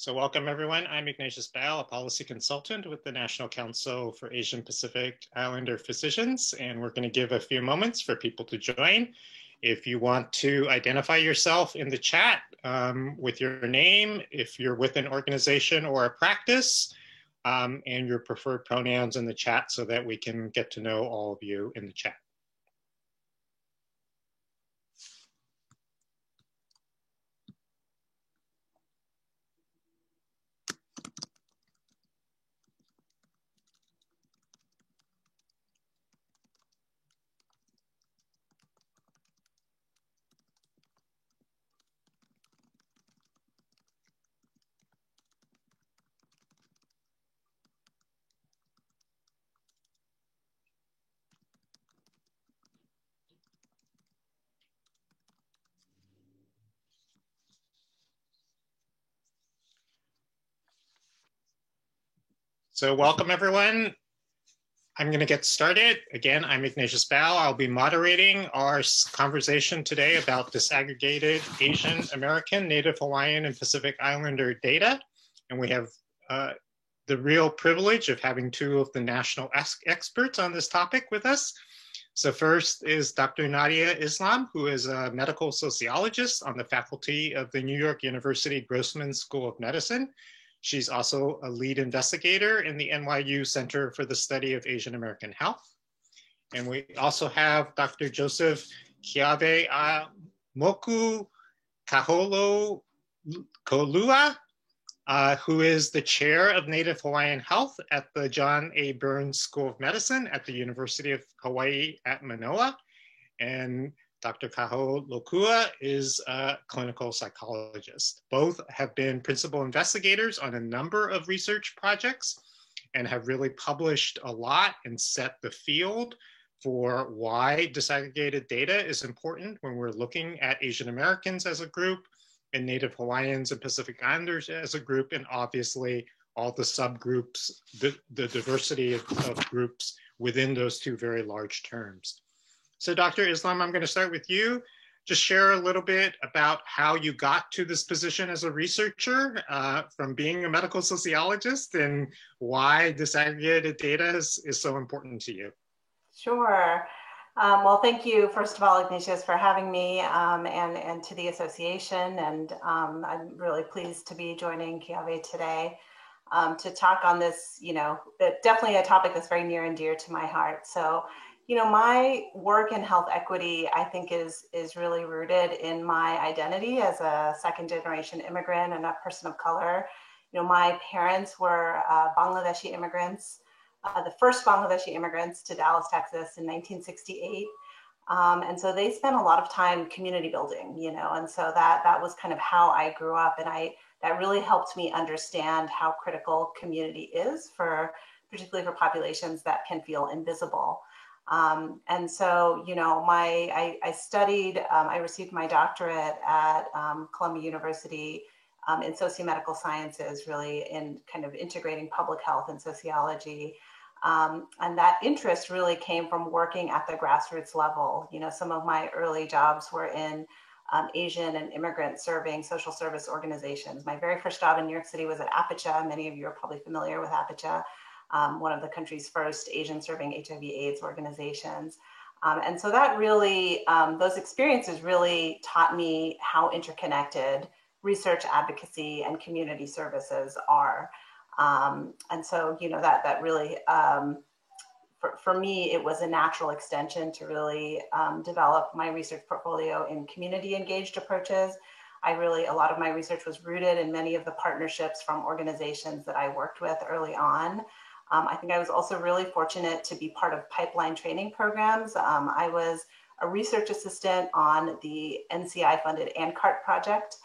So welcome everyone. I'm Ignatius Bal, a policy consultant with the National Council for Asian Pacific Islander Physicians, and we're going to give a few moments for people to join. If you want to identify yourself in the chat with your name, if you're with an organization or a practice, and your preferred pronouns in the chat so that we can get to know all of you in the chat. So welcome everyone. I'm going to get started. Again, I'm Ignatius Bal. I'll be moderating our conversation today about disaggregated Asian American, Native Hawaiian, and Pacific Islander data. And we have the real privilege of having two of the national experts on this topic with us. So first is Dr. Nadia Islam, who is a medical sociologist on the faculty of the New York University Grossman School of Medicine. She's also a lead investigator in the NYU Center for the Study of Asian American Health. And we also have Dr. Joseph Keawe Moku Kaholo Kolua, who is the chair of Native Hawaiian Health at the John A. Burns School of Medicine at the University of Hawaii at Manoa. And Dr. Kaho Lokua is a clinical psychologist. Both have been principal investigators on a number of research projects and have really published a lot and set the field for why disaggregated data is important when we're looking at Asian Americans as a group and Native Hawaiians and Pacific Islanders as a group, and obviously all the subgroups, the diversity of groups within those two very large terms. So Dr. Islam, I'm going to start with you. Just share a little bit about how you got to this position as a researcher from being a medical sociologist and why disaggregated data is so important to you. Sure. Well, thank you, first of all, Ignatius, for having me and to the association. And I'm really pleased to be joining Keawe today to talk on this, definitely a topic that's very near and dear to my heart. So, my work in health equity, I think is really rooted in my identity as a second-generation immigrant and a person of color. My parents were Bangladeshi immigrants, the first Bangladeshi immigrants to Dallas, Texas in 1968. And so they spent a lot of time community building, and so that was kind of how I grew up. And that really helped me understand how critical community is particularly for populations that can feel invisible. And so, I studied, I received my doctorate at Columbia University in sociomedical sciences, really in kind of integrating public health and sociology. And that interest really came from working at the grassroots level. Some of my early jobs were in Asian and immigrant serving social service organizations. My very first job in New York City was at APACHA. Many of you are probably familiar with APACHA. One of the country's first Asian serving HIV/AIDS organizations. And so that really, those experiences really taught me how interconnected research advocacy and community services are. And so, that really, for me, it was a natural extension to really develop my research portfolio in community engaged approaches. A lot of my research was rooted in many of the partnerships from organizations that I worked with early on. I think I was also really fortunate to be part of pipeline training programs. I was a research assistant on the NCI-funded ANCART project,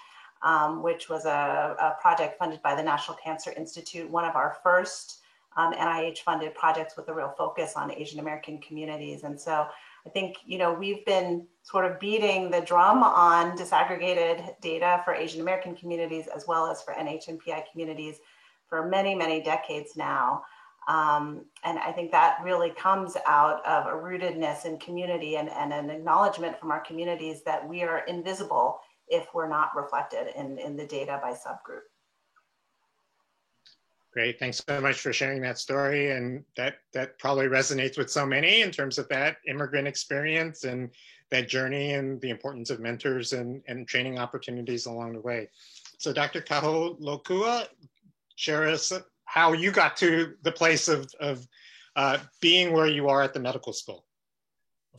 which was a project funded by the National Cancer Institute, one of our first NIH-funded projects with a real focus on Asian American communities. And so I think, we've been sort of beating the drum on disaggregated data for Asian American communities as well as for NHNPI communities for many, many decades now. And I think that really comes out of a rootedness in community and an acknowledgement from our communities that we are invisible if we're not reflected in the data by subgroup. Great. Thanks so much for sharing that story. And that probably resonates with so many in terms of that immigrant experience and that journey and the importance of mentors and training opportunities along the way. So Dr. Kaholokua, share us how you got to the place of being where you are at the medical school.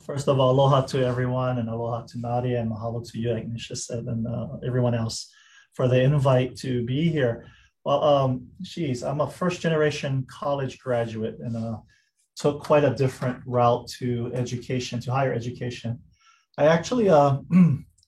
First of all, aloha to everyone, and aloha to Nadia, and mahalo to you, Ignatius, and everyone else for the invite to be here. Well, I'm a first generation college graduate and took quite a different route to education, to higher education. I actually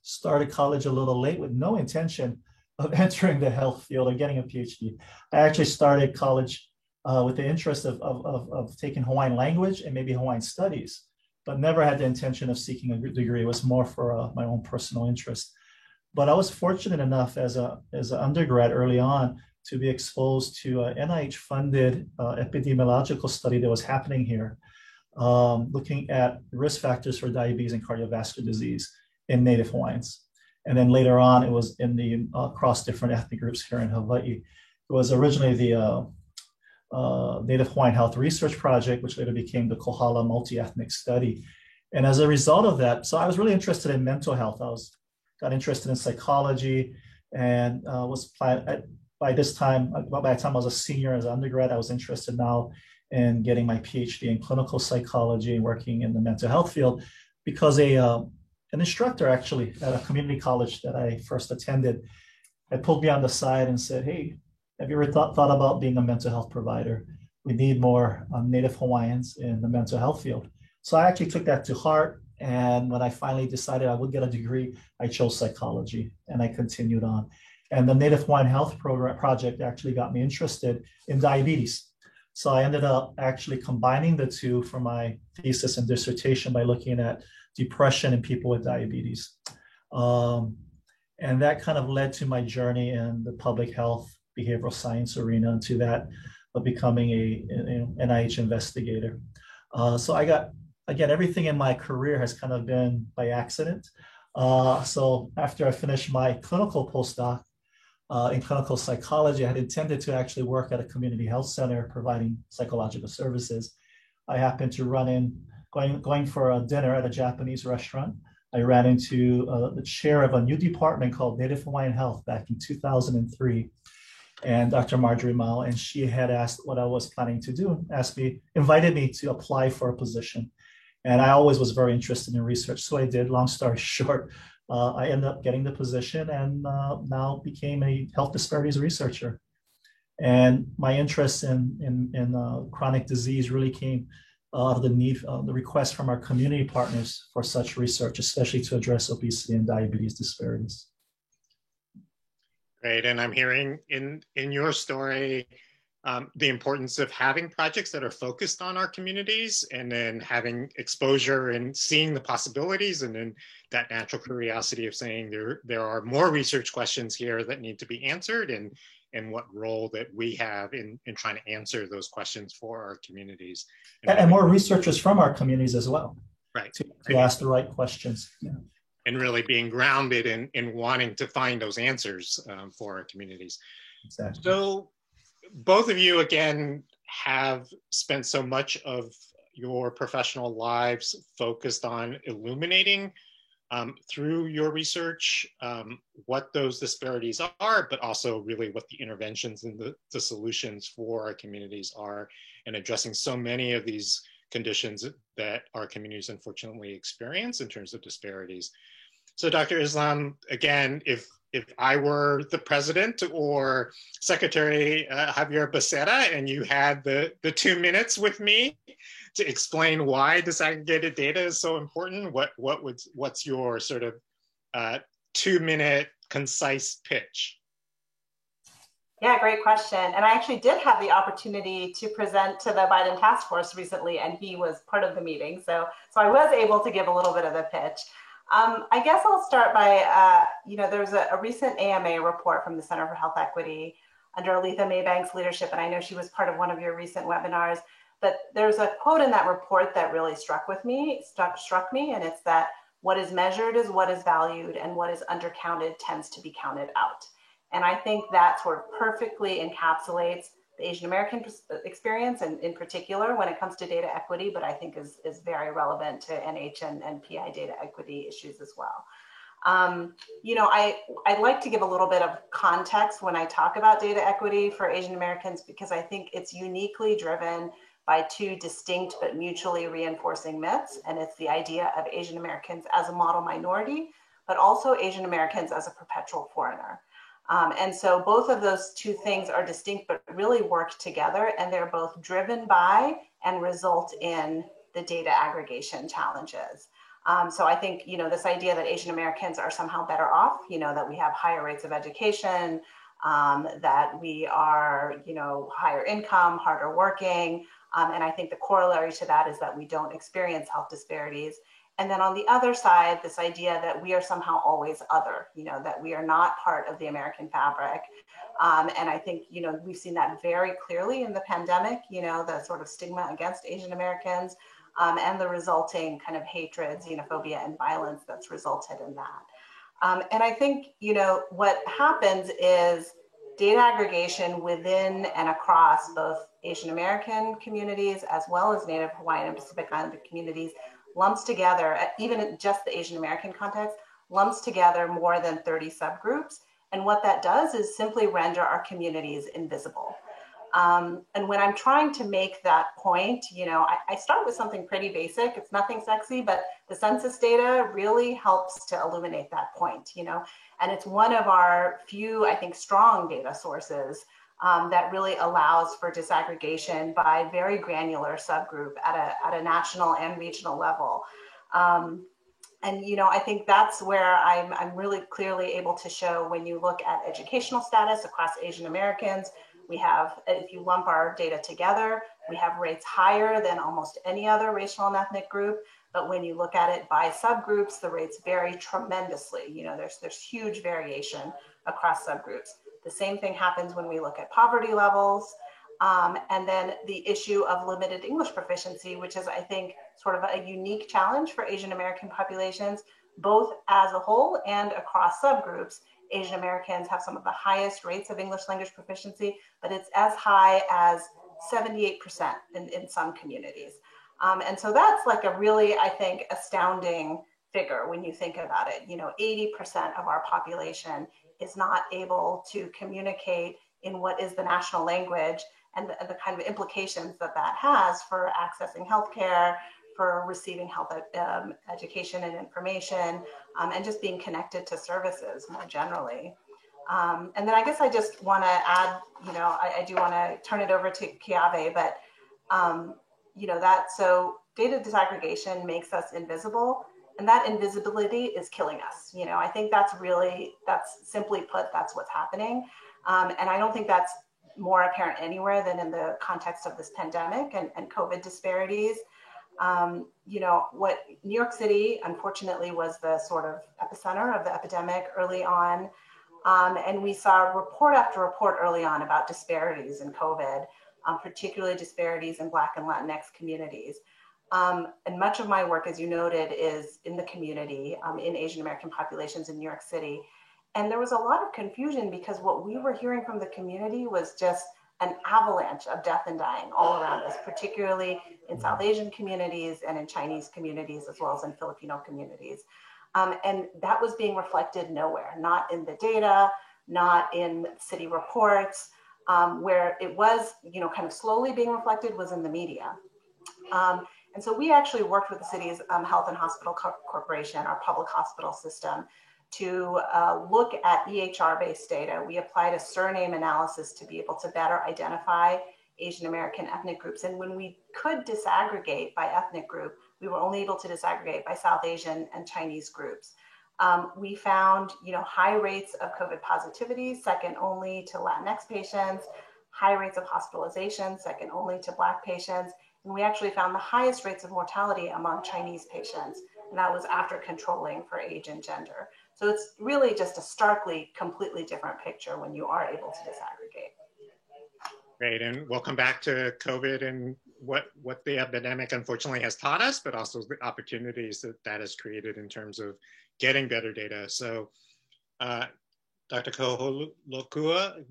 started college a little late with no intention of entering the health field or getting a PhD. I actually started college with the interest of taking Hawaiian language and maybe Hawaiian studies, but never had the intention of seeking a degree. It was more for my own personal interest. But I was fortunate enough as an undergrad early on to be exposed to an NIH-funded epidemiological study that was happening here, looking at risk factors for diabetes and cardiovascular disease in Native Hawaiians. And then later on, it was in the across different ethnic groups here in Hawaii. It was originally the Native Hawaiian Health Research Project, which later became the Kohala Multi-Ethnic Study. And as a result of that, so I was really interested in mental health. Got interested in psychology and by the time I was a senior as an undergrad, I was interested now in getting my PhD in clinical psychology and working in the mental health field because an instructor actually at a community college that I first attended had pulled me on the side and said, "Hey, have you ever thought about being a mental health provider? We need more Native Hawaiians in the mental health field." So I actually took that to heart. And when I finally decided I would get a degree, I chose psychology and I continued on. And the Native Hawaiian Health Project actually got me interested in diabetes. So I ended up actually combining the two for my thesis and dissertation by looking at depression in people with diabetes. And that kind of led to my journey in the public health behavioral science arena and to that of becoming an NIH investigator. So I got, again, everything in my career has kind of been by accident. So after I finished my clinical postdoc in clinical psychology, I had intended to actually work at a community health center providing psychological services. I happened to run in, going for a dinner at a Japanese restaurant. I ran into the chair of a new department called Native Hawaiian Health back in 2003. And Dr. Marjorie Mao, and she had asked what I was planning to do, invited me to apply for a position. And I always was very interested in research, so I did. Long story short, I ended up getting the position and now became a health disparities researcher. And my interest in chronic disease really came out of the need, the request from our community partners for such research, especially to address obesity and diabetes disparities. Great, and I'm hearing in your story the importance of having projects that are focused on our communities and then having exposure and seeing the possibilities and then that natural curiosity of saying there are more research questions here that need to be answered and what role that we have in trying to answer those questions for our communities. And more researchers from our communities as well. Right. To ask the right questions. Yeah. And really being grounded in wanting to find those answers for our communities. Exactly. So both of you, again, have spent so much of your professional lives focused on illuminating through your research what those disparities are, but also really what the interventions and the solutions for our communities are, and addressing so many of these conditions that our communities unfortunately experience in terms of disparities. So Dr. Islam, again, if I were the president or Secretary Javier Becerra and you had the 2 minutes with me to explain why disaggregated data is so important, what's your sort of 2-minute concise pitch? Yeah, great question. And I actually did have the opportunity to present to the Biden Task Force recently, and he was part of the meeting. So I was able to give a little bit of the pitch. I guess I'll start by, there's a recent AMA report from the Center for Health Equity under Aletha Maybank's leadership, and I know she was part of one of your recent webinars, but there's a quote in that report that really struck me, and it's that what is measured is what is valued, and what is undercounted tends to be counted out. And I think that sort of perfectly encapsulates the Asian American experience, and in particular when it comes to data equity, but I think is very relevant to NH and PI data equity issues as well. I'd like to give a little bit of context when I talk about data equity for Asian Americans, because I think it's uniquely driven by two distinct but mutually reinforcing myths. And it's the idea of Asian Americans as a model minority, but also Asian Americans as a perpetual foreigner. And so both of those two things are distinct, but really work together, and they're both driven by and result in the data aggregation challenges. So I think, this idea that Asian Americans are somehow better off, that we have higher rates of education, that we are, higher income, harder working. And I think the corollary to that is that we don't experience health disparities. And then on the other side, this idea that we are somehow always other, that we are not part of the American fabric. And I think, we've seen that very clearly in the pandemic, the sort of stigma against Asian Americans, and the resulting kind of hatred, xenophobia, and violence that's resulted in that. And I think, what happens is data aggregation within and across both Asian American communities as well as Native Hawaiian and Pacific Islander communities lumps together, even in just the Asian American context, lumps together more than 30 subgroups. And what that does is simply render our communities invisible. And when I'm trying to make that point, I start with something pretty basic. It's nothing sexy, but the census data really helps to illuminate that point, and it's one of our few, I think, strong data sources that really allows for disaggregation by very granular subgroup at a national and regional level. And I think that's where I'm really clearly able to show, when you look at educational status across Asian Americans, we have, if you lump our data together, we have rates higher than almost any other racial and ethnic group. But when you look at it by subgroups, the rates vary tremendously. There's huge variation across subgroups. The same thing happens when we look at poverty levels. And then the issue of limited English proficiency, which is, I think, sort of a unique challenge for Asian American populations, both as a whole and across subgroups. Asian Americans have some of the highest rates of English language proficiency, but it's as high as 78% in some communities. And so that's like a really, I think, astounding figure when you think about it. 80% of our population is not able to communicate in what is the national language, and the kind of implications that has for accessing healthcare, for receiving health education and information, and just being connected to services more generally. And then I guess I just want to add, I do want to turn it over to Keawe, but so data disaggregation makes us invisible, and that invisibility is killing us. I think that's simply put, that's what's happening. And I don't think that's more apparent anywhere than in the context of this pandemic and COVID disparities. What New York City, unfortunately, was the sort of epicenter of the epidemic early on. And we saw report after report early on about disparities in COVID, particularly disparities in Black and Latinx communities. And much of my work, as you noted, is in the community, in Asian American populations in New York City. And there was a lot of confusion because what we were hearing from the community was just an avalanche of death and dying all around us, particularly in South Asian communities and in Chinese communities, as well as in Filipino communities. And that was being reflected nowhere, not in the data, not in city reports. Where it was, kind of slowly being reflected was in the media. And so we actually worked with the city's Health and Hospital Corporation, our public hospital system, to look at EHR-based data. We applied a surname analysis to be able to better identify Asian American ethnic groups. And when we could disaggregate by ethnic group, we were only able to disaggregate by South Asian and Chinese groups. We found, high rates of COVID positivity, second only to Latinx patients, high rates of hospitalization, second only to Black patients. And we actually found the highest rates of mortality among Chinese patients. And that was after controlling for age and gender. So it's really just a starkly, completely different picture when you are able to disaggregate. Great, and we'll come back to COVID and what the epidemic unfortunately has taught us, but also the opportunities that has created in terms of getting better data. So Dr. Koholokua,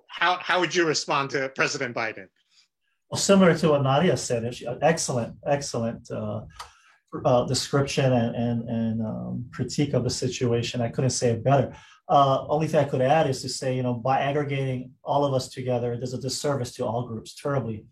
how would you respond to President Biden? Well, similar to what Nadia said, excellent description and critique of the situation. I couldn't say it better. Only thing I could add is to say, you know, by aggregating all of us together, there's a disservice to all groups, terribly.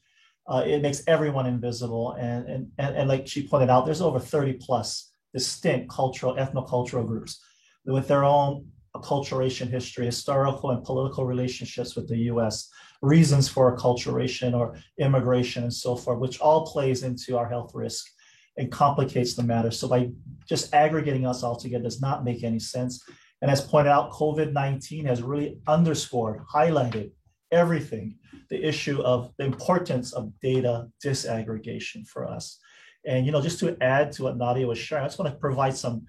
It makes everyone invisible. And like she pointed out, there's over 30 plus distinct cultural, ethnocultural groups with their own acculturation history, historical and political relationships with the US, reasons for acculturation or immigration and so forth, which all plays into our health risk and complicates the matter. So by just aggregating us all together does not make any sense. And as pointed out, COVID-19 has really underscored, highlighted everything, the issue of the importance of data disaggregation for us. And, you know, just to add to what Nadia was sharing, I just want to provide some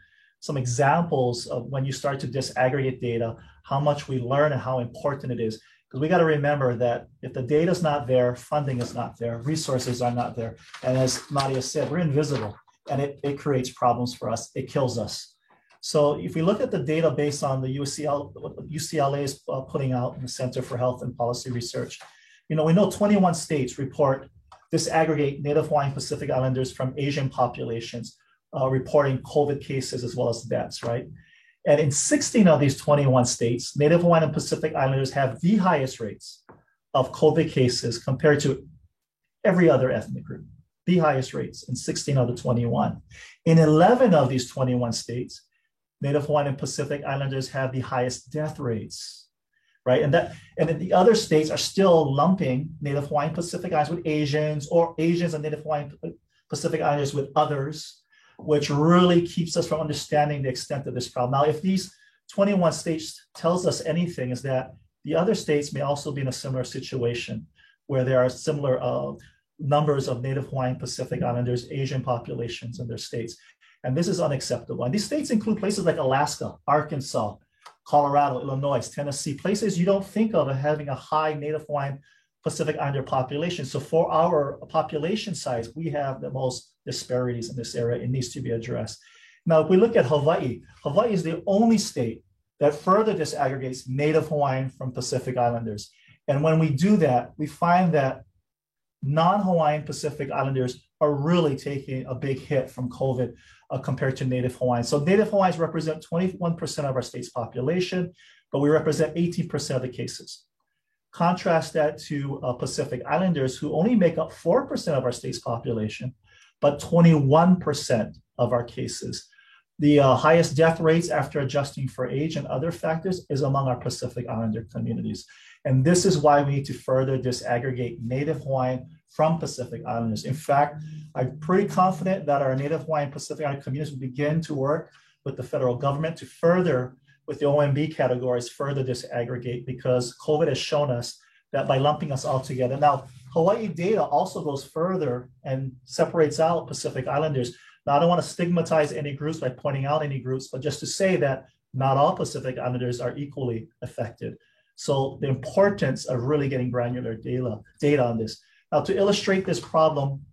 examples of when you start to disaggregate data, how much we learn and how important it is. Because we got to remember that if the data is not there, funding is not there, resources are not there. And as Nadia said, we're invisible and it creates problems for us. It kills us. So if we look at the data based on the UCLA is putting out in the Center for Health and Policy Research, you know, we know 21 states report disaggregate Native Hawaiian Pacific Islanders from Asian populations, reporting COVID cases as well as deaths, right? And in 16 of these 21 states, Native Hawaiian and Pacific Islanders have the highest rates of COVID cases compared to every other ethnic group, the highest rates in 16 of the 21. In 11 of these 21 states, Native Hawaiian and Pacific Islanders have the highest death rates, right? And then the other states are still lumping Native Hawaiian Pacific Islanders with Asians, or Asians and Native Hawaiian Pacific Islanders with others, which really keeps us from understanding the extent of this problem. Now, if these 21 states tells us anything, is that the other states may also be in a similar situation where there are similar numbers of Native Hawaiian Pacific Islanders, Asian populations in their states. And this is unacceptable. And these states include places like Alaska, Arkansas, Colorado, Illinois, Tennessee, places you don't think of as having a high Native Hawaiian Pacific Islander population. So for our population size, we have the most disparities in this area. It needs to be addressed. Now, if we look at Hawaii, Hawaii is the only state that further disaggregates Native Hawaiian from Pacific Islanders. And when we do that, we find that non-Hawaiian Pacific Islanders are really taking a big hit from COVID compared to Native Hawaiians. So Native Hawaiians represent 21% of our state's population, but we represent 18% of the cases. Contrast that to Pacific Islanders, who only make up 4% of our state's population, but 21% of our cases. The highest death rates after adjusting for age and other factors is among our Pacific Islander communities. And this is why we need to further disaggregate Native Hawaiian from Pacific Islanders. In fact, I'm pretty confident that our Native Hawaiian Pacific Islander communities will begin to work with the federal government to further, with the OMB categories, further disaggregate, because COVID has shown us that by lumping us all together. Now, Hawaii data also goes further and separates out Pacific Islanders. Now, I don't want to stigmatize any groups by pointing out any groups, but just to say that not all Pacific Islanders are equally affected. So the importance of really getting granular data on this. Now, to illustrate this problem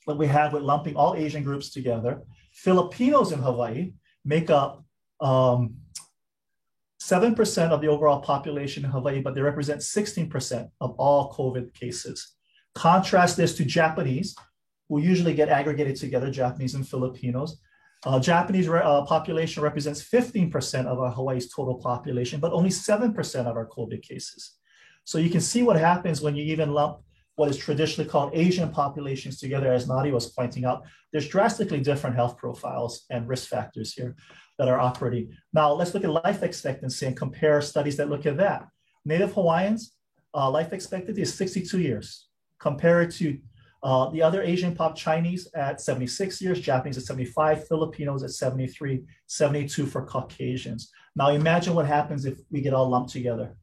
that we have with lumping all Asian groups together, Filipinos in Hawaii make up 7% of the overall population in Hawaii, but they represent 16% of all COVID cases. Contrast this to Japanese, who usually get aggregated together, Japanese and Filipinos. Japanese population represents 15% of our Hawaii's total population, but only 7% of our COVID cases. So you can see what happens when you even lump what is traditionally called Asian populations together, as Nadia was pointing out. There's drastically different health profiles and risk factors here that are operating. Now, let's look at life expectancy and compare studies that look at that. Native Hawaiians, life expectancy is 62 years, compared to the other Asian pop, Chinese at 76 years, Japanese at 75, Filipinos at 73, 72 for Caucasians. Now imagine what happens if we get all lumped together,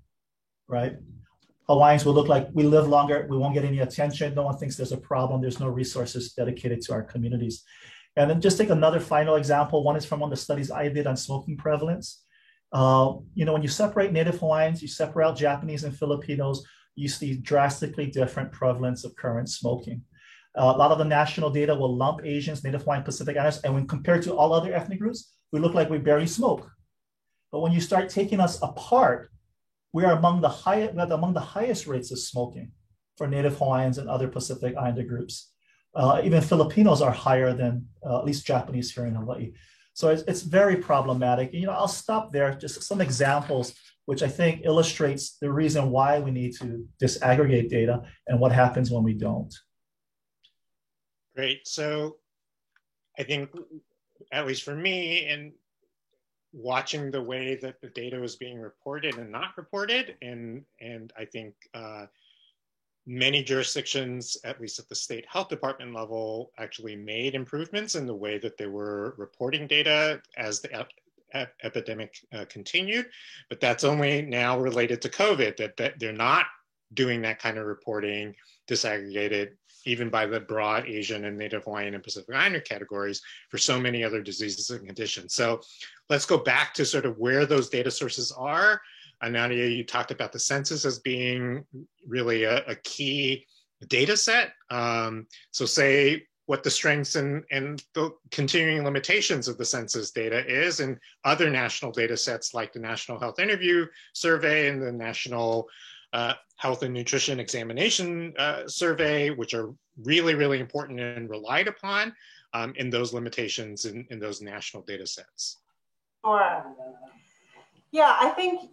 right? Hawaiians will look like we live longer, we won't get any attention, no one thinks there's a problem, there's no resources dedicated to our communities. And then just take another final example. One is from one of the studies I did on smoking prevalence. You know, when you separate Native Hawaiians, you separate out Japanese and Filipinos, you see drastically different prevalence of current smoking. A lot of the national data will lump Asians, Native Hawaiian, Pacific Islanders, and when compared to all other ethnic groups, we look like we barely smoke. But when you start taking us apart, we are among the highest rates of smoking for Native Hawaiians and other Pacific Islander groups. Even Filipinos are higher than at least Japanese here in Hawaii. So it's very problematic. I'll stop there. Just some examples, which I think illustrates the reason why we need to disaggregate data and what happens when we don't. Great. So I think, at least for me, and watching the way that the data was being reported and not reported, and I think many jurisdictions, at least at the state health department level, actually made improvements in the way that they were reporting data as the epidemic continued. But that's only now related to COVID, that they're not doing that kind of reporting disaggregated even by the broad Asian and Native Hawaiian and Pacific Islander categories for so many other diseases and conditions. So let's go back to sort of where those data sources are. Nadia, you talked about the census as being really a key data set. So say what the strengths and the continuing limitations of the census data is, and other national data sets like the National Health Interview Survey and the National Health and Nutrition Examination Survey, which are really, really important and relied upon in those limitations in those national data sets. Sure. Yeah, I think,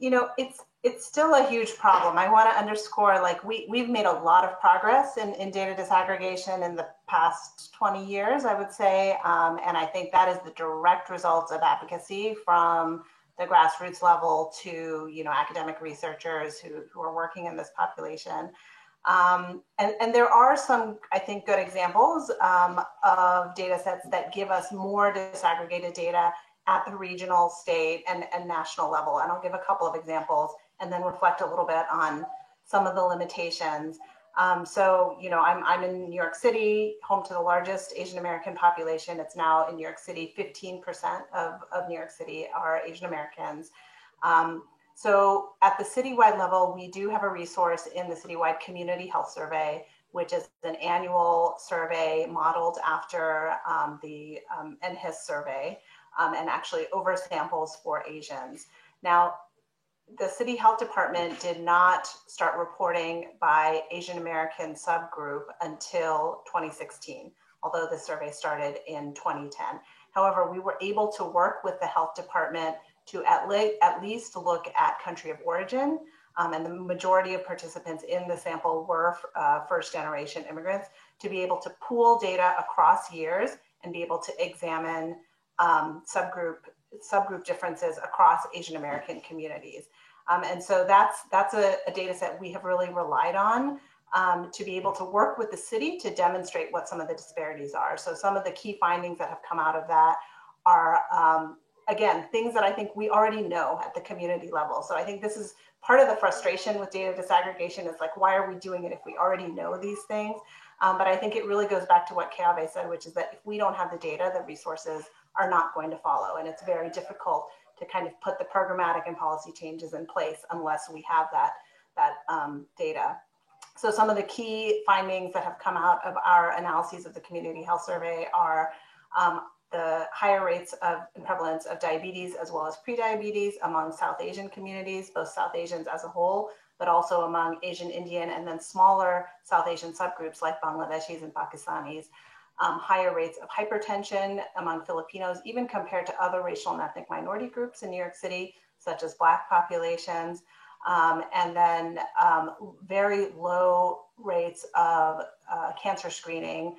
it's still a huge problem. I want to underscore, like, we've made a lot of progress in data disaggregation in the past 20 years, I would say. And I think that is the direct result of advocacy from the grassroots level to, academic researchers who are working in this population. And there are some, I think, good examples of data sets that give us more disaggregated data at the regional, state, and national level. And I'll give a couple of examples and then reflect a little bit on some of the limitations. So, I'm in New York City, home to the largest Asian American population. It's now in New York City, 15% of New York City are Asian Americans. So at the citywide level, we do have a resource in the Citywide Community Health Survey, which is an annual survey modeled after the NHIS survey, and actually oversamples for Asians. Now, the City Health Department did not start reporting by Asian American subgroup until 2016, although the survey started in 2010. However, we were able to work with the health department to at least look at country of origin, and the majority of participants in the sample were first generation immigrants, to be able to pool data across years and be able to examine subgroup differences across Asian American communities. And so that's a data set we have really relied on to be able to work with the city to demonstrate what some of the disparities are. So some of the key findings that have come out of that are, again, things that I think we already know at the community level. So I think this is part of the frustration with data disaggregation, is like, why are we doing it if we already know these things? But I think it really goes back to what Keawe said, which is that if we don't have the data, the resources are not going to follow. And it's very difficult to kind of put the programmatic and policy changes in place unless we have that data. So some of the key findings that have come out of our analyses of the Community Health Survey are the higher rates of and prevalence of diabetes as well as prediabetes among South Asian communities, both South Asians as a whole, but also among Asian Indian and then smaller South Asian subgroups like Bangladeshis and Pakistanis. Higher rates of hypertension among Filipinos, even compared to other racial and ethnic minority groups in New York City, such as Black populations. And then very low rates of cancer screening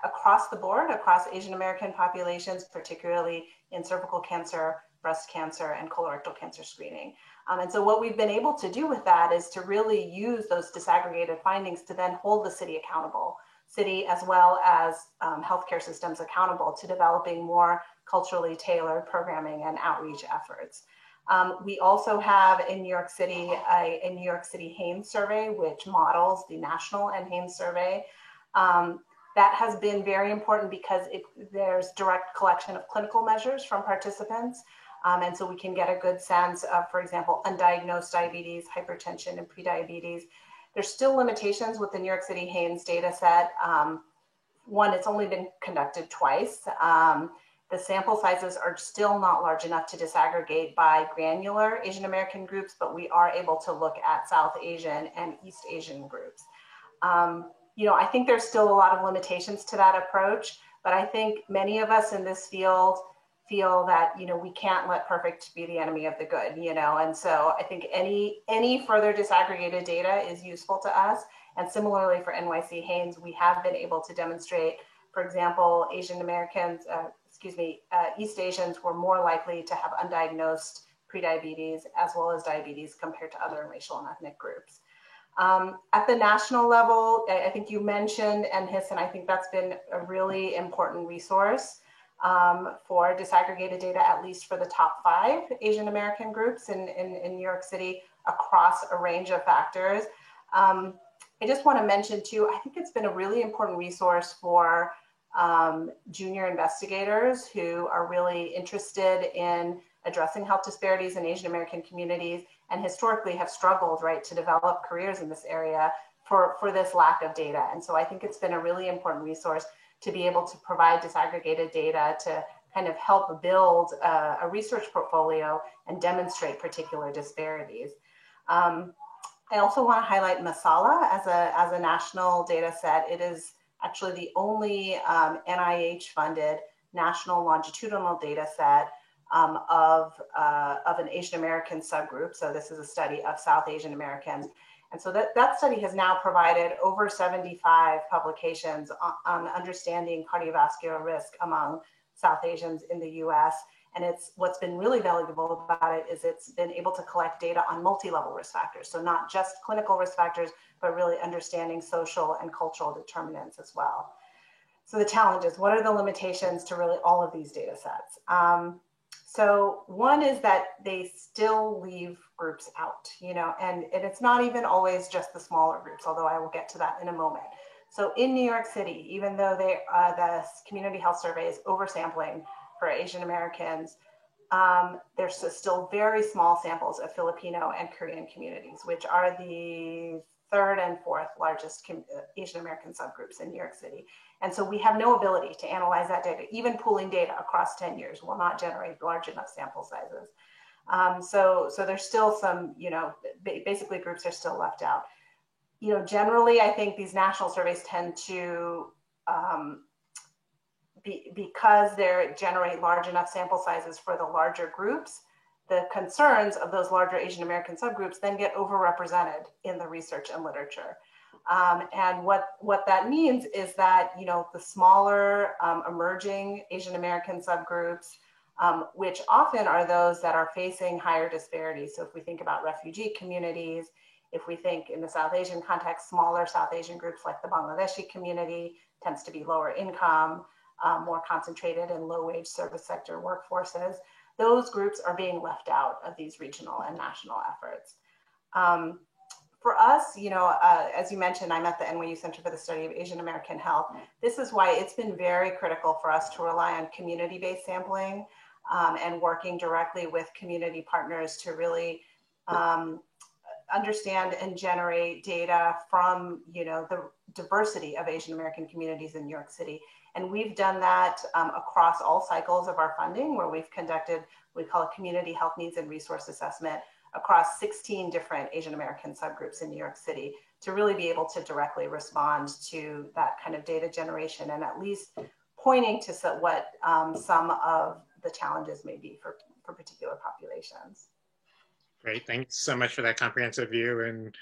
across the board, across Asian American populations, particularly in cervical cancer, breast cancer, and colorectal cancer screening. And so what we've been able to do with that is to really use those disaggregated findings to then hold the city accountable, city as well as healthcare systems accountable to developing more culturally tailored programming and outreach efforts. We also have in New York City a New York City HANES survey, which models the national NHANES survey. That has been very important because there's direct collection of clinical measures from participants. And so we can get a good sense of, for example, undiagnosed diabetes, hypertension, and prediabetes. There's still limitations with the New York City HANES data set. One, it's only been conducted twice. the sample sizes are still not large enough to disaggregate by granular Asian American groups, but we are able to look at South Asian and East Asian groups. I think there's still a lot of limitations to that approach, but I think many of us in this field feel that, we can't let perfect be the enemy of the good, and so I think any further disaggregated data is useful to us. And similarly for NYC Haines, we have been able to demonstrate, for example, Asian Americans, East Asians were more likely to have undiagnosed prediabetes as well as diabetes compared to other racial and ethnic groups. At the national level, I think you mentioned NHIS, and I think that's been a really important resource for disaggregated data, at least for the top 5 Asian American groups in New York City across a range of factors. I just want to mention too, I think it's been a really important resource for junior investigators who are really interested in addressing health disparities in Asian American communities and historically have struggled, right, to develop careers in this area for this lack of data. And so I think it's been a really important resource to be able to provide disaggregated data to kind of help build a research portfolio and demonstrate particular disparities. I also want to highlight Masala as a national data set. It is actually the only NIH-funded national longitudinal data set of an Asian American subgroup. So this is a study of South Asian Americans. And so that study has now provided over 75 publications on understanding cardiovascular risk among South Asians in the US. And what's been really valuable about it is it's been able to collect data on multi-level risk factors. So not just clinical risk factors, but really understanding social and cultural determinants as well. So the challenges, what are the limitations to really all of these data sets? So one is that they still leave groups out, and it's not even always just the smaller groups, although I will get to that in a moment. So in New York City, even though the community health survey is oversampling for Asian Americans, there's still very small samples of Filipino and Korean communities, which are the 3rd and 4th largest Asian American subgroups in New York City. And so we have no ability to analyze that data. Even pooling data across 10 years will not generate large enough sample sizes. So there's still some, basically groups are still left out. Generally, I think these national surveys tend to, because they generate large enough sample sizes for the larger groups, the concerns of those larger Asian American subgroups then get overrepresented in the research and literature. And what that means is that, the smaller emerging Asian American subgroups, which often are those that are facing higher disparities. So if we think about refugee communities, if we think in the South Asian context, smaller South Asian groups like the Bangladeshi community tends to be lower income, more concentrated in low-wage service sector workforces. Those groups are being left out of these regional and national efforts. For us, as you mentioned, I'm at the NYU Center for the Study of Asian American Health. This is why it's been very critical for us to rely on community-based sampling and working directly with community partners to really understand and generate data from, the diversity of Asian American communities in New York City. And we've done that across all cycles of our funding, where we've conducted, we call it community health needs and resource assessment across 16 different Asian American subgroups in New York City to really be able to directly respond to that kind of data generation and at least pointing to what some of the challenges may be for particular populations. Great, thanks so much for that comprehensive view. And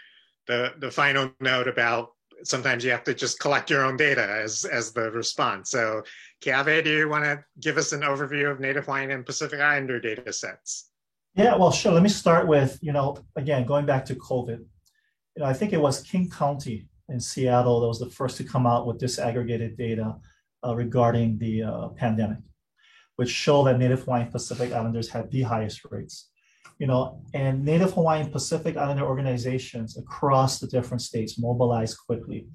the final note about sometimes you have to just collect your own data as the response. So Keawe, do you want to give us an overview of Native Hawaiian and Pacific Islander data sets? Yeah, well, sure. Let me start with, again, going back to COVID. I think it was King County in Seattle that was the first to come out with disaggregated data regarding the pandemic, which show that Native Hawaiian Pacific Islanders had the highest rates. And Native Hawaiian Pacific Islander organizations across the different states mobilized quickly.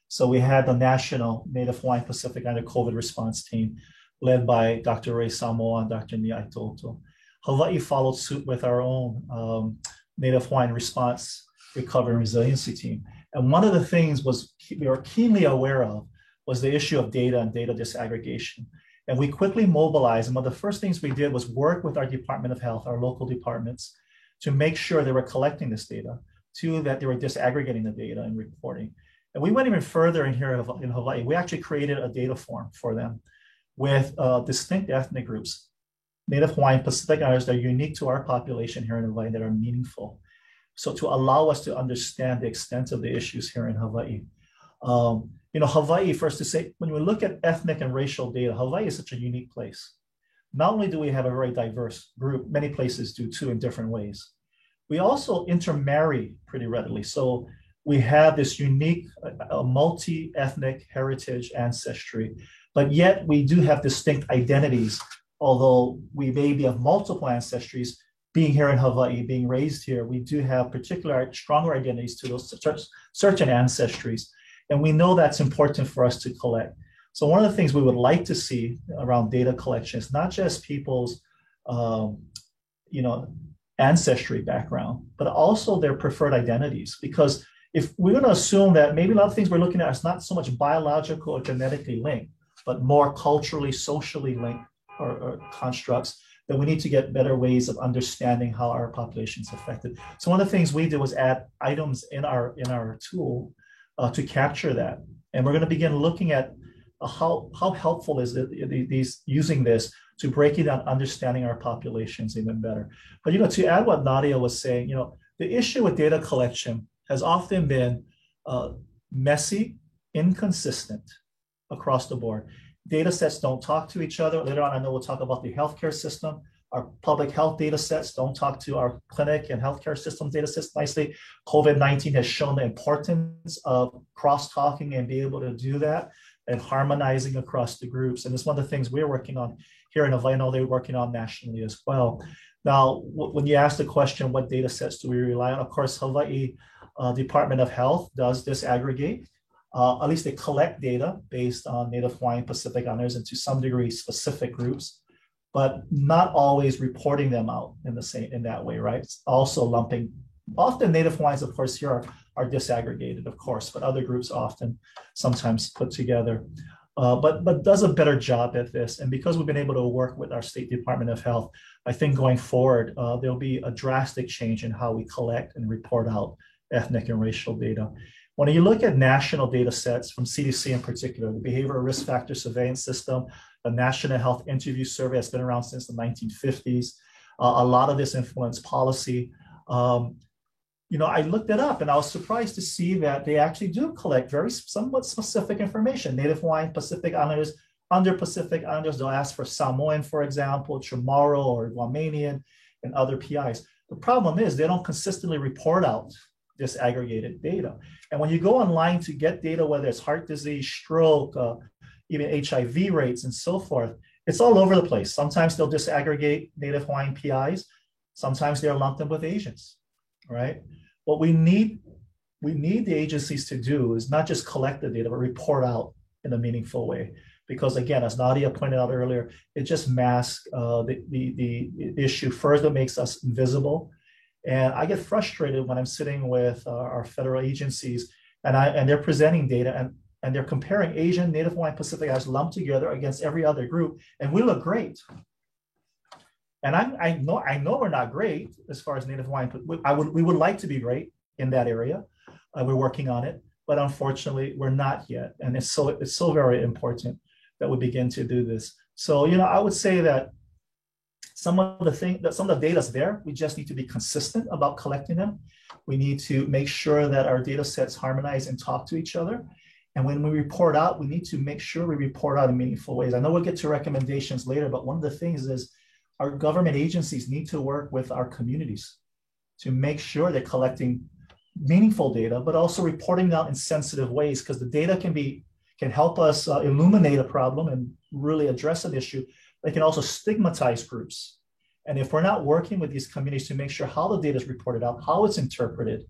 So we had the National Native Hawaiian Pacific Islander COVID response team led by Dr. Ray Samoa and Dr. Nia Itoto. Hawaii followed suit with our own Native Hawaiian response recovery and resiliency team. And one of the things we were keenly aware of was the issue of data and data disaggregation. And we quickly mobilized. And one of the first things we did was work with our Department of Health, our local departments, to make sure they were collecting this data, two, that they were disaggregating the data and reporting. And we went even further in here in Hawaii. We actually created a data form for them with distinct ethnic groups, Native Hawaiian, Pacific Islanders that are unique to our population here in Hawaii that are meaningful. So to allow us to understand the extent of the issues here in Hawaii. Hawaii, first to say, when we look at ethnic and racial data, Hawaii is such a unique place. Not only do we have a very diverse group, many places do too in different ways. We also intermarry pretty readily. So we have this unique multi-ethnic heritage ancestry, but yet we do have distinct identities, although we may be of multiple ancestries. Being here in Hawaii, being raised here, we do have particular stronger identities to those certain ancestries. And we know that's important for us to collect. So one of the things we would like to see around data collection is not just people's, ancestry background, but also their preferred identities. Because if we're going to assume that maybe a lot of things we're looking at is not so much biological or genetically linked, but more culturally, socially linked or constructs, then we need to get better ways of understanding how our population is affected. So one of the things we did was add items in our tool to capture that. And we're going to begin looking at how helpful is these using this to breaking down, understanding our populations even better. But to add what Nadia was saying, the issue with data collection has often been messy, inconsistent across the board. Data sets don't talk to each other. Later on, I know we'll talk about the healthcare system. Our public health data sets don't talk to our clinic and healthcare system data sets nicely. COVID-19 has shown the importance of cross-talking and being able to do that and harmonizing across the groups. And it's one of the things we're working on here in Hawaii. I know they're working on nationally as well. Now, when you ask the question, what data sets do we rely on? Of course, Hawaii Department of Health does disaggregate. At least they collect data based on Native Hawaiian, Pacific Islanders, and to some degree specific groups, but not always reporting them out in that way, right? It's also lumping. Often Native Hawaiians, of course, here are disaggregated, of course, but other groups often sometimes put together. But does a better job at this. And because we've been able to work with our State Department of Health, I think going forward, there'll be a drastic change in how we collect and report out ethnic and racial data. When you look at national data sets from CDC in particular, the Behavioral Risk Factor Surveillance System, the National Health Interview Survey has been around since the 1950s. A lot of this influenced policy. I looked it up and I was surprised to see that they actually do collect somewhat specific information. Native Hawaiian, Pacific Islanders, under Pacific Islanders, they'll ask for Samoan, for example, Chamorro or Guamanian and other PIs. The problem is they don't consistently report out disaggregated data. And when you go online to get data, whether it's heart disease, stroke, even HIV rates and so forth, it's all over the place. Sometimes they'll disaggregate Native Hawaiian PIs. Sometimes they'll lump them with Asians, right? What we need the agencies to do is not just collect the data, but report out in a meaningful way. Because again, as Nadia pointed out earlier, it just masks the issue, further makes us invisible. And I get frustrated when I'm sitting with our federal agencies and they're presenting data and they're comparing Asian, Native Hawaiian, Pacific Islanders lumped together against every other group, and we look great. And I know we're not great as far as Native Hawaiian. We would like to be great in that area. We're working on it, but unfortunately, we're not yet. And it's so very important that we begin to do this. So I would say that some of the data is there. We just need to be consistent about collecting them. We need to make sure that our data sets harmonize and talk to each other. And when we report out, we need to make sure we report out in meaningful ways. I know we'll get to recommendations later, but one of the things is our government agencies need to work with our communities to make sure they're collecting meaningful data, but also reporting out in sensitive ways, because the data can help us illuminate a problem and really address an issue. They can also stigmatize groups. And if we're not working with these communities to make sure how the data is reported out, how it's interpreted,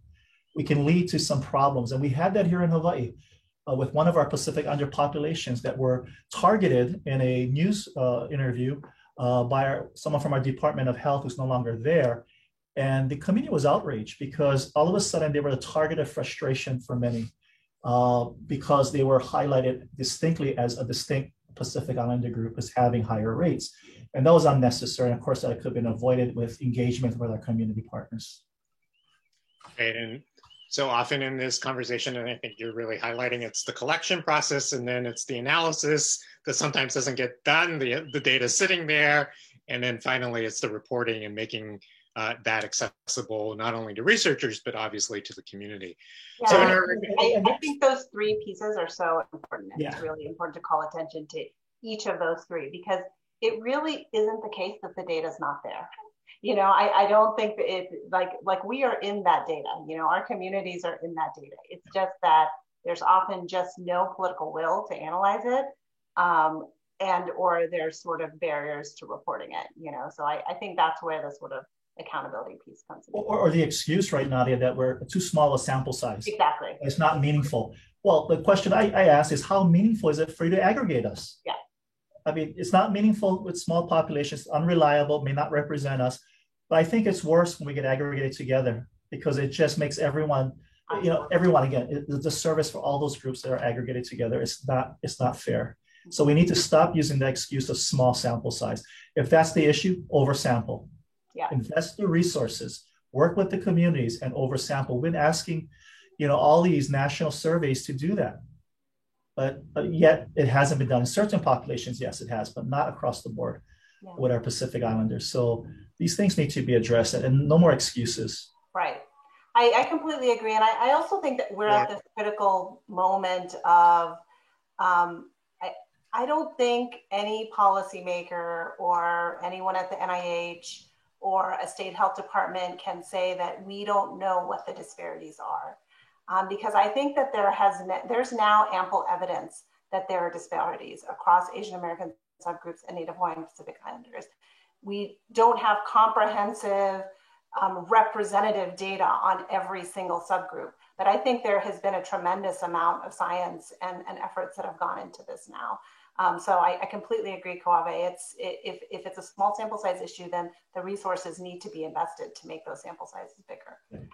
we can lead to some problems. And we had that here in Hawaii with one of our Pacific Islander populations that were targeted in a news interview by someone from our Department of Health who's no longer there. And the community was outraged because all of a sudden they were a target of frustration for many because they were highlighted distinctly as a distinct Pacific Islander group is having higher rates. And that was unnecessary. And of course, that could have been avoided with engagement with our community partners. Right. And so often in this conversation, and I think you're really highlighting, it's the collection process and then it's the analysis that sometimes doesn't get done. The data is sitting there. And then finally, it's the reporting and making that accessible not only to researchers, but obviously to the community. Yeah, So I think those three pieces are so important. Yeah. It's really important to call attention to each of those three, because it really isn't the case that the data is not there. You know, I don't think that it, like we are in that data, you know, our communities are in that data. It's just that there's often just no political will to analyze it. And or there's sort of barriers to reporting it, you know. So I think that's where the sort of accountability piece comes in. Or the excuse, right, Nadia, that we're too small a sample size. Exactly. It's not meaningful. Well, the question I ask is, how meaningful is it for you to aggregate us? Yeah. I mean, it's not meaningful with small populations, unreliable, may not represent us. But I think it's worse when we get aggregated together, because it just makes everyone, you know, everyone, again, the service for all those groups that are aggregated together, it's not fair. So we need to stop using the excuse of small sample size. If that's the issue, oversample. Yeah. Invest the resources, work with the communities, and oversample. We've been asking, you know, all these national surveys to do that, but yet it hasn't been done. In certain populations, yes, it has, but not across the board with our Pacific Islanders. So these things need to be addressed, and no more excuses. Right. I completely agree. And I also think that we're at this critical moment of, I don't think any policymaker or anyone at the NIH or a state health department can say that we don't know what the disparities are. Because I think that there's now ample evidence that there are disparities across Asian American subgroups and Native Hawaiian Pacific Islanders. We don't have comprehensive representative data on every single subgroup, but I think there has been a tremendous amount of science and efforts that have gone into this now. So I completely agree, Keawe. If it's a small sample size issue, then the resources need to be invested to make those sample sizes bigger.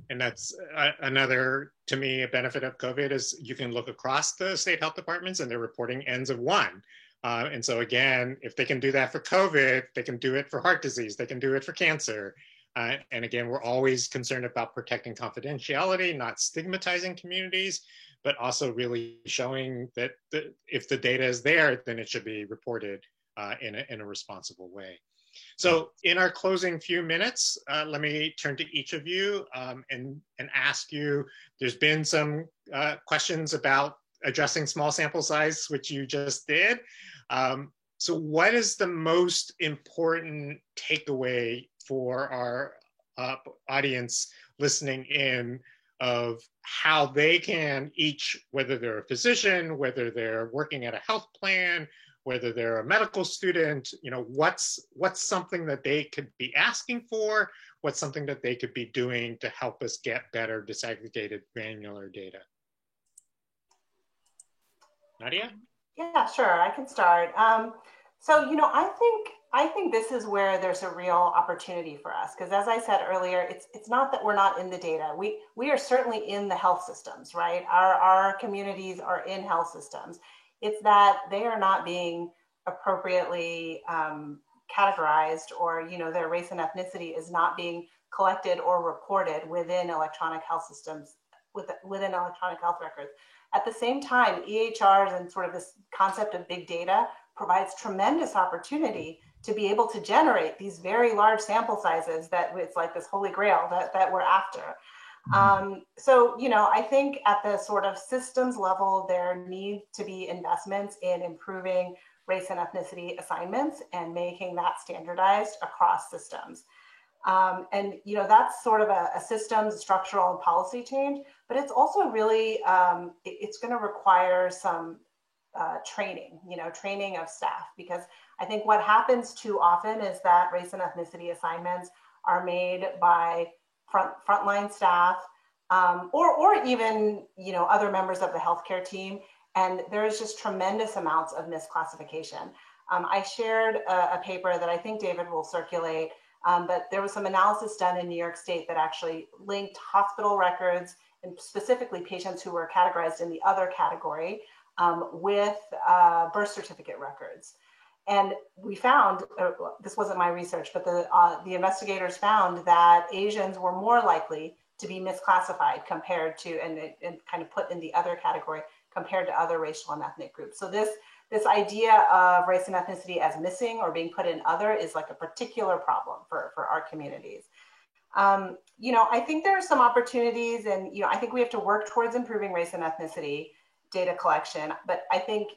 And that's another, to me, a benefit of COVID is you can look across the state health departments and they're reporting ends of one. And so again, if they can do that for COVID, they can do it for heart disease, they can do it for cancer. And again, we're always concerned about protecting confidentiality, not stigmatizing communities, but also really showing that if the data is there, then it should be reported in a responsible way. So in our closing few minutes, let me turn to each of you and ask you, there's been some questions about addressing small sample size, which you just did. So what is the most important takeaway for our audience listening in of how they can each, whether they're a physician, whether they're working at a health plan, whether they're a medical student, you know, what's something that they could be asking for? What's something that they could be doing to help us get better disaggregated granular data? Nadia? Yeah, sure, I can start. So, you know, I think this is where there's a real opportunity for us, because as I said earlier, it's not that we're not in the data. We are certainly in the health systems, right? Our communities are in health systems. It's that they are not being appropriately categorized, or, you know, their race and ethnicity is not being collected or reported within electronic health systems, within electronic health records. At the same time, EHRs and sort of this concept of big data provides tremendous opportunity to be able to generate these very large sample sizes that it's like this holy grail that we're after. So, you know, I think at the sort of systems level, there need to be investments in improving race and ethnicity assignments and making that standardized across systems. And, you know, that's sort of a systems, structural and policy change, but it's also really, it's going to require some training, you know, training of staff, because I think what happens too often is that race and ethnicity assignments are made by frontline staff or even, you know, other members of the healthcare team. And there's just tremendous amounts of misclassification. I shared a paper that I think David will circulate, but there was some analysis done in New York State that actually linked hospital records and specifically patients who were categorized in the other category with birth certificate records. And we found, this wasn't my research, but the investigators found that Asians were more likely to be misclassified compared to, and kind of put in the other category compared to other racial and ethnic groups. So this idea of race and ethnicity as missing or being put in other is like a particular problem for our communities. You know, I think there are some opportunities, and, you know, I think we have to work towards improving race and ethnicity data collection, but I think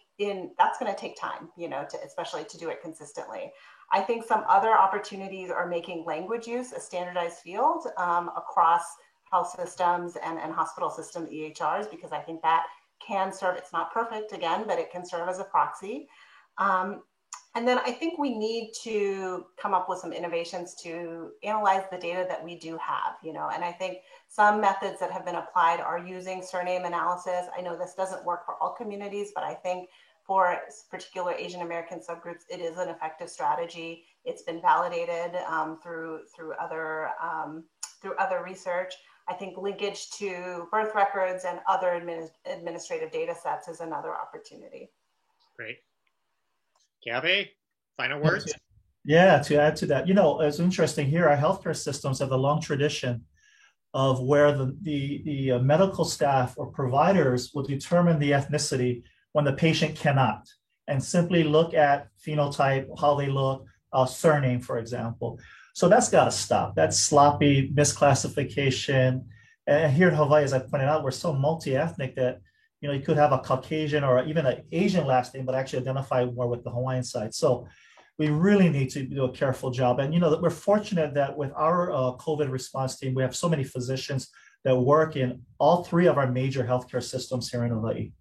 that's going to take time, you know, especially to do it consistently. I think some other opportunities are making language use a standardized field across health systems and hospital system EHRs, because I think that can serve, it's not perfect again, but it can serve as a proxy. And then I think we need to come up with some innovations to analyze the data that we do have, you know, and I think some methods that have been applied are using surname analysis. I know this doesn't work for all communities, but I think for particular Asian American subgroups, it is an effective strategy. It's been validated through other research. I think linkage to birth records and other administrative data sets is another opportunity. Great. Gabby, final words? Yeah, to add to that, you know, it's interesting here, our healthcare systems have a long tradition of where the medical staff or providers will determine the ethnicity when the patient cannot, and simply look at phenotype, how they look, surname, for example. So that's got to stop. That's sloppy misclassification. And here in Hawaii, as I pointed out, we're so multi-ethnic that, you know, you could have a Caucasian or even an Asian last name, but actually identify more with the Hawaiian side. So we really need to do a careful job. And, you know, we're fortunate that with our COVID response team, we have so many physicians that work in all three of our major healthcare systems here in Hawaii: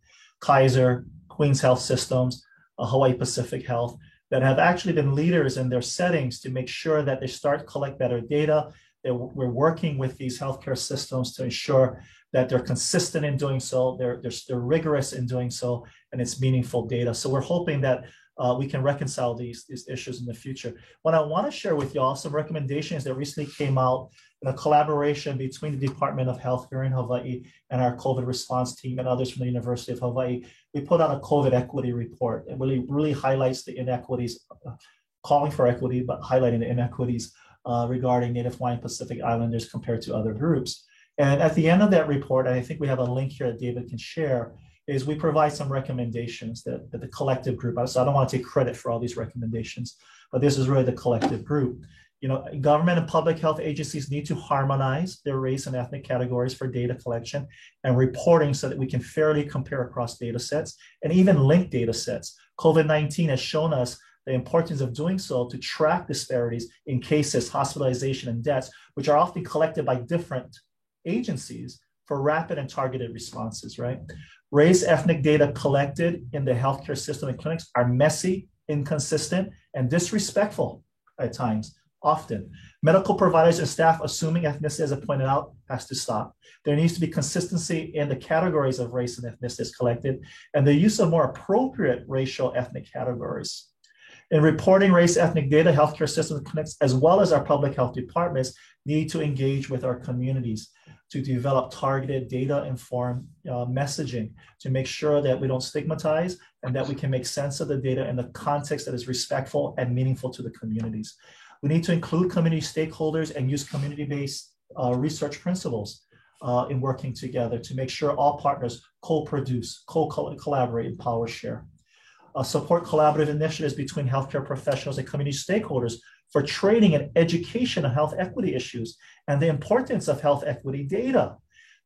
Kaiser, Queens Health Systems, Hawaii Pacific Health, that have actually been leaders in their settings to make sure that they start to collect better data. That we're working with these healthcare systems to ensure that they're consistent in doing so, they're rigorous in doing so, and it's meaningful data. So we're hoping that we can reconcile these issues in the future. What I want to share with y'all, some recommendations that recently came out in a collaboration between the Department of Health here in Hawaii and our COVID response team and others from the University of Hawaii. We put out a COVID equity report. It really highlights the inequities, calling for equity, but highlighting the inequities regarding Native Hawaiian Pacific Islanders compared to other groups. And at the end of that report, and I think we have a link here that David can share, is we provide some recommendations that the collective group, so I don't want to take credit for all these recommendations, but this is really the collective group. You know, government and public health agencies need to harmonize their race and ethnic categories for data collection and reporting so that we can fairly compare across data sets and even link data sets. COVID-19 has shown us the importance of doing so to track disparities in cases, hospitalization, and deaths, which are often collected by different agencies for rapid and targeted responses, right? Race ethnic data collected in the healthcare system and clinics are messy, inconsistent, and disrespectful at times, often. Medical providers and staff assuming ethnicity, as I pointed out, has to stop. There needs to be consistency in the categories of race and ethnicity collected, and the use of more appropriate racial ethnic categories. In reporting race ethnic data, healthcare systems and clinics, as well as our public health departments, need to engage with our communities to develop targeted data-informed messaging to make sure that we don't stigmatize and that we can make sense of the data in the context that is respectful and meaningful to the communities. We need to include community stakeholders and use community-based research principles in working together to make sure all partners co-produce, co-collaborate, and power share. Support collaborative initiatives between healthcare professionals and community stakeholders for training and education on health equity issues and the importance of health equity data.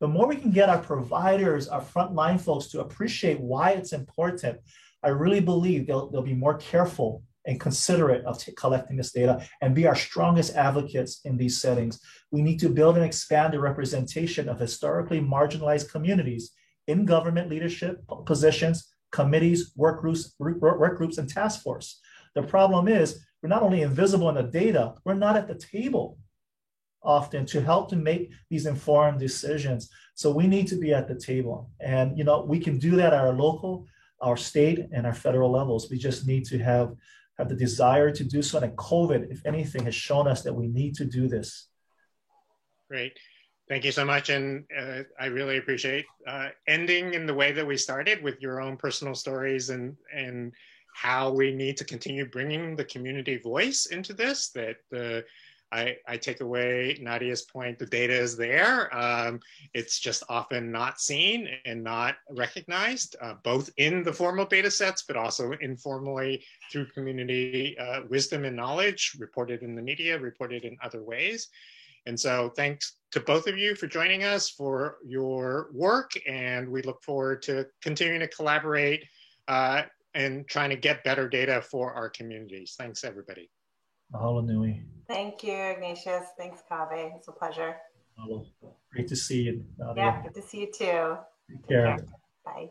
The more we can get our providers, our frontline folks to appreciate why it's important, I really believe they'll be more careful and considerate of collecting this data and be our strongest advocates in these settings. We need to build and expand the representation of historically marginalized communities in government leadership positions, committees, work groups, and task force. The problem is we're not only invisible in the data, we're not at the table often to help to make these informed decisions. So we need to be at the table. And, you know, we can do that at our local, our state, and our federal levels. We just need to have the desire to do so. And COVID, if anything, has shown us that we need to do this. Great. Thank you so much. And I really appreciate ending in the way that we started with your own personal stories and how we need to continue bringing the community voice into this, that I take away Nadia's point, the data is there. It's just often not seen and not recognized, both in the formal data sets, but also informally through community wisdom and knowledge, reported in the media, reported in other ways. And so thanks to both of you for joining us, for your work, and we look forward to continuing to collaborate and trying to get better data for our communities. Thanks, everybody. Mahalo nui. Thank you, Ignatius. Thanks, Kaveh. It's a pleasure. Mahalo. Great to see you, Nadia. Yeah, good to see you too. Take care. Bye.